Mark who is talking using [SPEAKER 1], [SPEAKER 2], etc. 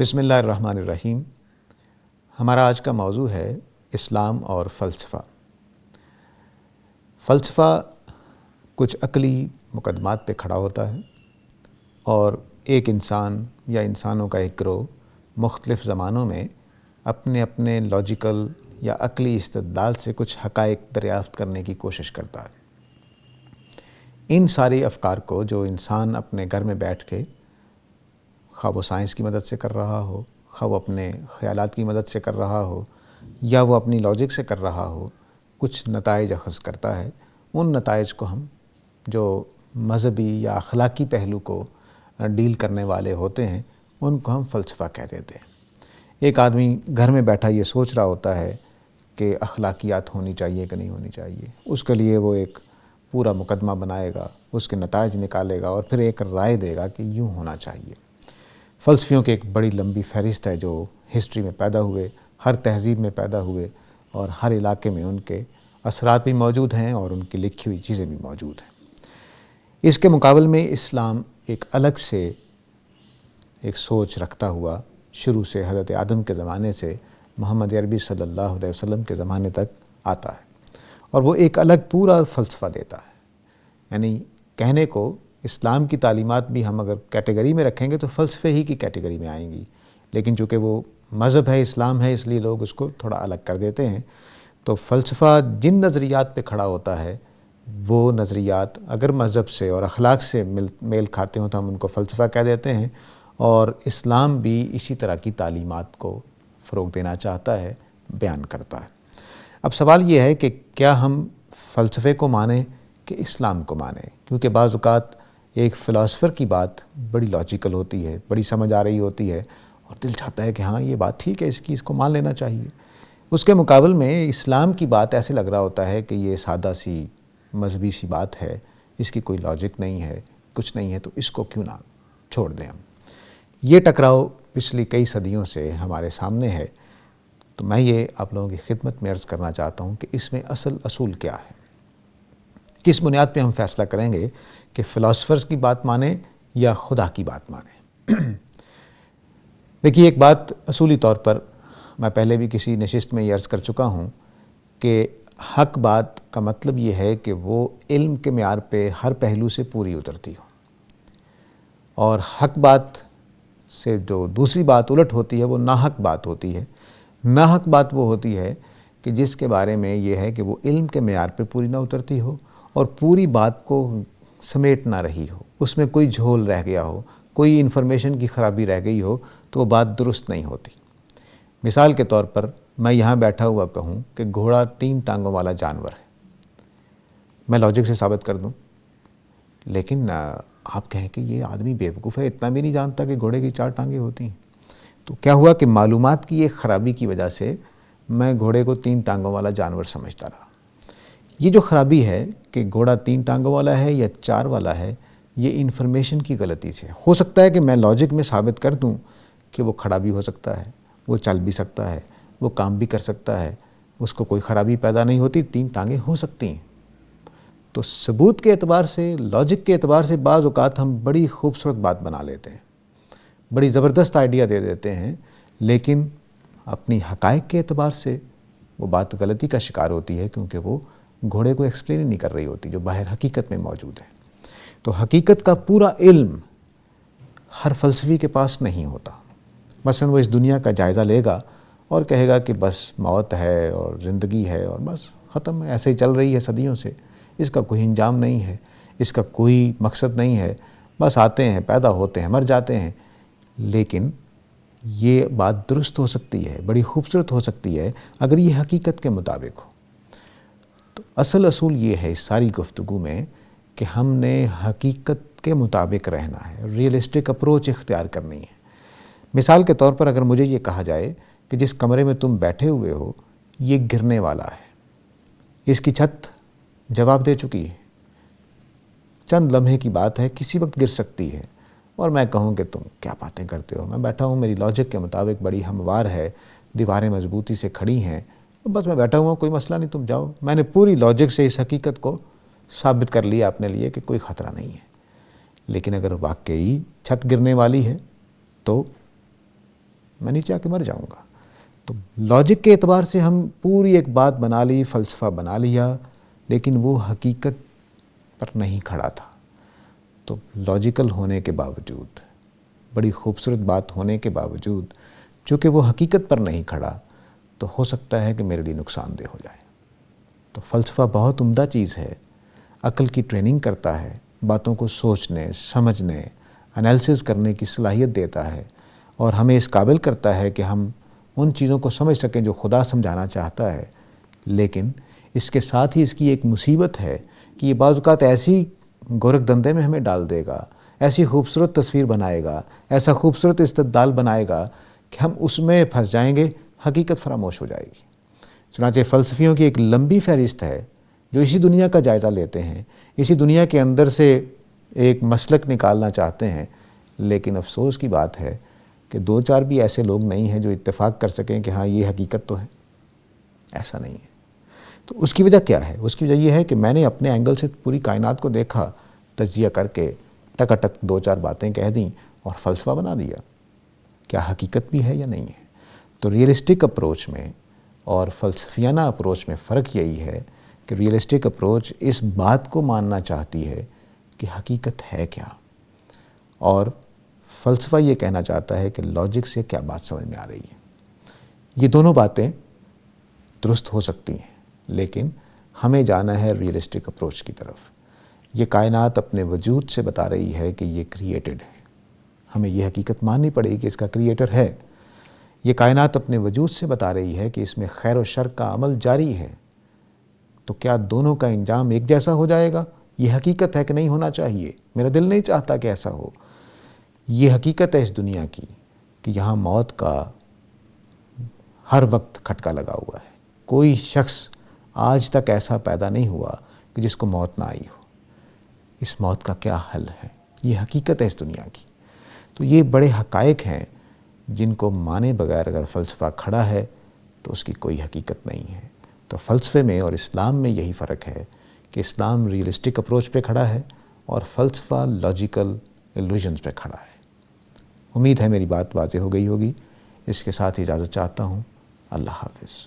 [SPEAKER 1] بسم اللہ الرحمن الرحیم۔ ہمارا آج کا موضوع ہے اسلام اور فلسفہ۔ فلسفہ کچھ عقلی مقدمات پہ کھڑا ہوتا ہے اور ایک انسان یا انسانوں کا ایک گروہ مختلف زمانوں میں اپنے اپنے لاجیکل یا عقلی استدلال سے کچھ حقائق دریافت کرنے کی کوشش کرتا ہے۔ ان سارے افکار کو جو انسان اپنے گھر میں بیٹھ کے خواہ وہ سائنس کی مدد سے کر رہا ہو، خواہ وہ اپنے خیالات کی مدد سے کر رہا ہو، یا وہ اپنی لاجک سے کر رہا ہو، کچھ نتائج اخذ کرتا ہے۔ ان نتائج کو ہم جو مذہبی یا اخلاقی پہلو کو ڈیل کرنے والے ہوتے ہیں ان کو ہم فلسفہ کہہ دیتے ہیں۔ ایک آدمی گھر میں بیٹھا یہ سوچ رہا ہوتا ہے کہ اخلاقیات ہونی چاہیے کہ نہیں ہونی چاہیے، اس کے لیے وہ ایک پورا مقدمہ بنائے گا، اس کے نتائج نکالے گا اور پھر ایک رائے دے گا کہ یوں ہونا چاہیے۔ فلسفیوں کی ایک بڑی لمبی فہرست ہے جو ہسٹری میں پیدا ہوئے، ہر تہذیب میں پیدا ہوئے اور ہر علاقے میں ان کے اثرات بھی موجود ہیں اور ان کی لکھی ہوئی چیزیں بھی موجود ہیں۔ اس کے مقابل میں اسلام ایک الگ سے ایک سوچ رکھتا ہوا شروع سے حضرت آدم کے زمانے سے محمد عربی صلی اللہ علیہ وسلم کے زمانے تک آتا ہے، اور وہ ایک الگ پورا فلسفہ دیتا ہے۔ یعنی کہنے کو اسلام کی تعلیمات بھی ہم اگر کیٹیگری میں رکھیں گے تو فلسفے ہی کی کیٹیگری میں آئیں گی، لیکن چونکہ وہ مذہب ہے، اسلام ہے، اس لیے لوگ اس کو تھوڑا الگ کر دیتے ہیں۔ تو فلسفہ جن نظریات پہ کھڑا ہوتا ہے وہ نظریات اگر مذہب سے اور اخلاق سے میل کھاتے ہوں تو ہم ان کو فلسفہ کہہ دیتے ہیں، اور اسلام بھی اسی طرح کی تعلیمات کو فروغ دینا چاہتا ہے، بیان کرتا ہے۔ اب سوال یہ ہے کہ کیا ہم فلسفے کو مانیں کہ اسلام کو مانیں، کیونکہ بعض اوقات ایک فلاسفر کی بات بڑی لاجیکل ہوتی ہے، بڑی سمجھ آ رہی ہوتی ہے اور دل چاہتا ہے کہ ہاں یہ بات ٹھیک ہے، اس کو مان لینا چاہیے۔ اس کے مقابل میں اسلام کی بات ایسے لگ رہا ہوتا ہے کہ یہ سادہ سی مذہبی سی بات ہے، اس کی کوئی لاجک نہیں ہے، کچھ نہیں ہے، تو اس کو کیوں نہ چھوڑ دیں ہم۔ یہ ٹکراؤ پچھلی کئی صدیوں سے ہمارے سامنے ہے، تو میں یہ آپ لوگوں کی خدمت میں عرض کرنا چاہتا ہوں کہ اس میں اصول کیا ہے، کس بنیاد پہ ہم فیصلہ کریں گے کہ فلاسفرز کی بات مانیں یا خدا کی بات مانیں۔ دیکھیے، ایک بات اصولی طور پر میں پہلے بھی کسی نشست میں یہ عرض کر چکا ہوں کہ حق بات کا مطلب یہ ہے کہ وہ علم کے معیار پہ ہر پہلو سے پوری اترتی ہو، اور حق بات سے جو دوسری بات الٹ ہوتی ہے وہ ناحق بات ہوتی ہے۔ ناحق بات وہ ہوتی ہے کہ جس کے بارے میں یہ ہے کہ وہ علم کے معیار پہ پوری نہ اترتی ہو اور پوری بات کو سمیٹ نہ رہی ہو، اس میں کوئی جھول رہ گیا ہو، کوئی انفارمیشن کی خرابی رہ گئی ہو تو وہ بات درست نہیں ہوتی۔ مثال کے طور پر میں یہاں بیٹھا ہوا کہوں کہ گھوڑا 3 ٹانگوں والا جانور ہے، میں لاجک سے ثابت کر دوں، لیکن آپ کہیں کہ یہ آدمی بیوقوف ہے، اتنا بھی نہیں جانتا کہ گھوڑے کی 4 ٹانگیں ہوتی ہیں۔ تو کیا ہوا کہ معلومات کی ایک خرابی کی وجہ سے میں گھوڑے کو 3 ٹانگوں والا جانور سمجھتا رہا۔ یہ جو خرابی ہے کہ گھوڑا 3 ٹانگوں والا ہے یا 4 والا ہے، یہ انفارمیشن کی غلطی سے ہو سکتا ہے کہ میں لاجک میں ثابت کر دوں کہ وہ کھڑا بھی ہو سکتا ہے، وہ چل بھی سکتا ہے، وہ کام بھی کر سکتا ہے، اس کو کوئی خرابی پیدا نہیں ہوتی، 3 ٹانگیں ہو سکتی ہیں۔ تو ثبوت کے اعتبار سے، لاجک کے اعتبار سے بعض اوقات ہم بڑی خوبصورت بات بنا لیتے ہیں، بڑی زبردست آئیڈیا دے دیتے ہیں، لیکن اپنی حقائق کے اعتبار سے وہ بات غلطی کا شکار ہوتی ہے، کیونکہ وہ گھوڑے کو ایکسپلین نہیں کر رہی ہوتی جو باہر حقیقت میں موجود ہے۔ تو حقیقت کا پورا علم ہر فلسفی کے پاس نہیں ہوتا۔ مثلا وہ اس دنیا کا جائزہ لے گا اور کہے گا کہ بس موت ہے اور زندگی ہے اور بس ختم ہے، ایسے ہی چل رہی ہے صدیوں سے، اس کا کوئی انجام نہیں ہے، اس کا کوئی مقصد نہیں ہے، بس آتے ہیں، پیدا ہوتے ہیں، مر جاتے ہیں۔ لیکن یہ بات درست ہو سکتی ہے، بڑی خوبصورت ہو سکتی ہے اگر یہ حقیقت کے مطابق ہو۔ تو اصول یہ ہے اس ساری گفتگو میں کہ ہم نے حقیقت کے مطابق رہنا ہے، ریئلسٹک اپروچ اختیار کرنی ہے۔ مثال کے طور پر اگر مجھے یہ کہا جائے کہ جس کمرے میں تم بیٹھے ہوئے ہو یہ گرنے والا ہے، اس کی چھت جواب دے چکی ہے، چند لمحے کی بات ہے، کسی وقت گر سکتی ہے، اور میں کہوں کہ تم کیا باتیں کرتے ہو، میں بیٹھا ہوں، میری لاجک کے مطابق بڑی ہموار ہے، دیواریں مضبوطی سے کھڑی ہیں، بس میں بیٹھا ہوا، کوئی مسئلہ نہیں، تم جاؤ۔ میں نے پوری لاجک سے اس حقیقت کو ثابت کر لیا اپنے لیے کہ کوئی خطرہ نہیں ہے۔ لیکن اگر واقعی چھت گرنے والی ہے تو میں نیچے آ کے مر جاؤں گا۔ تو لاجک کے اعتبار سے ہم پوری ایک بات بنا لی، فلسفہ بنا لیا، لیکن وہ حقیقت پر نہیں کھڑا تھا۔ تو لاجیکل ہونے کے باوجود، بڑی خوبصورت بات ہونے کے باوجود، چونکہ وہ حقیقت پر نہیں کھڑا، تو ہو سکتا ہے کہ میرے لیے نقصان دہ ہو جائے۔ تو فلسفہ بہت عمدہ چیز ہے، عقل کی ٹریننگ کرتا ہے، باتوں کو سوچنے، سمجھنے، انالیسس کرنے کی صلاحیت دیتا ہے، اور ہمیں اس قابل کرتا ہے کہ ہم ان چیزوں کو سمجھ سکیں جو خدا سمجھانا چاہتا ہے۔ لیکن اس کے ساتھ ہی اس کی ایک مصیبت ہے کہ یہ بعض اوقات ایسی گورکھ دندے میں ہمیں ڈال دے گا، ایسی خوبصورت تصویر بنائے گا، ایسا خوبصورت استدلال بنائے گا کہ ہم اس میں پھنس جائیں گے، حقیقت فراموش ہو جائے گی۔ چنانچہ فلسفیوں کی ایک لمبی فہرست ہے جو اسی دنیا کا جائزہ لیتے ہیں، اسی دنیا کے اندر سے ایک مسلک نکالنا چاہتے ہیں، لیکن افسوس کی بات ہے کہ دو چار بھی ایسے لوگ نہیں ہیں جو اتفاق کر سکیں کہ ہاں یہ حقیقت تو ہے۔ ایسا نہیں ہے۔ تو اس کی وجہ کیا ہے؟ اس کی وجہ یہ ہے کہ میں نے اپنے اینگل سے پوری کائنات کو دیکھا، تجزیہ کر کے ٹک دو چار باتیں کہہ دیں اور فلسفہ بنا دیا۔ کیا حقیقت بھی ہے یا نہیں ہے؟ تو ریئلسٹک اپروچ میں اور فلسفیانہ اپروچ میں فرق یہی ہے کہ ریئلسٹک اپروچ اس بات کو ماننا چاہتی ہے کہ حقیقت ہے کیا، اور فلسفہ یہ کہنا چاہتا ہے کہ لاجک سے کیا بات سمجھ میں آ رہی ہے۔ یہ دونوں باتیں درست ہو سکتی ہیں، لیکن ہمیں جانا ہے ریئلسٹک اپروچ کی طرف۔ یہ کائنات اپنے وجود سے بتا رہی ہے کہ یہ کریٹڈ ہے، ہمیں یہ حقیقت ماننی پڑے گی کہ اس کا کریٹر ہے۔ یہ کائنات اپنے وجود سے بتا رہی ہے کہ اس میں خیر و شر کا عمل جاری ہے۔ تو کیا دونوں کا انجام ایک جیسا ہو جائے گا؟ یہ حقیقت ہے کہ نہیں ہونا چاہیے، میرا دل نہیں چاہتا کہ ایسا ہو۔ یہ حقیقت ہے اس دنیا کی کہ یہاں موت کا ہر وقت کھٹکا لگا ہوا ہے۔ کوئی شخص آج تک ایسا پیدا نہیں ہوا کہ جس کو موت نہ آئی ہو۔ اس موت کا کیا حل ہے؟ یہ حقیقت ہے اس دنیا کی۔ تو یہ بڑے حقائق ہیں جن کو مانے بغیر اگر فلسفہ کھڑا ہے تو اس کی کوئی حقیقت نہیں ہے۔ تو فلسفے میں اور اسلام میں یہی فرق ہے کہ اسلام ریئلسٹک اپروچ پہ کھڑا ہے اور فلسفہ لاجیکل ایلوژنز پہ کھڑا ہے۔ امید ہے میری بات واضح ہو گئی ہوگی۔ اس کے ساتھ اجازت چاہتا ہوں۔ اللہ حافظ۔